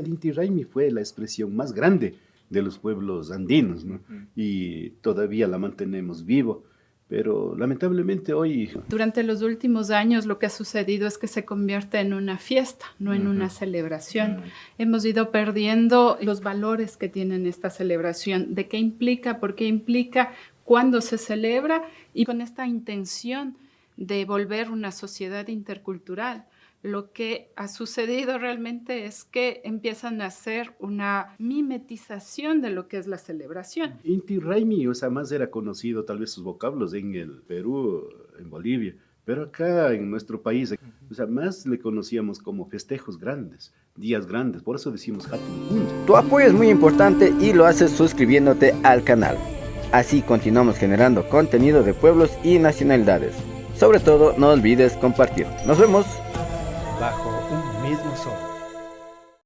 El Inti Raymi fue la expresión más grande de los pueblos andinos, ¿no? Y todavía la mantenemos vivo. Pero lamentablemente hoy... Durante los últimos años lo que ha sucedido es que se convierte en una fiesta, no en una celebración. Hemos ido perdiendo los valores que tienen esta celebración, de qué implica, por qué implica, cuándo se celebra y con esta intención de volver una sociedad intercultural. Lo que ha sucedido realmente es que empiezan a hacer una mimetización de lo que es la celebración. Inti Raymi, o sea, más era conocido tal vez sus vocablos en el Perú, en Bolivia, pero acá en nuestro país, o sea, más le conocíamos como festejos grandes, días grandes, por eso decimos Hatun Punja. Tu apoyo es muy importante y lo haces suscribiéndote al canal. Así continuamos generando contenido de pueblos y nacionalidades. Sobre todo, no olvides compartir. Nos vemos. Bajo un mismo sol.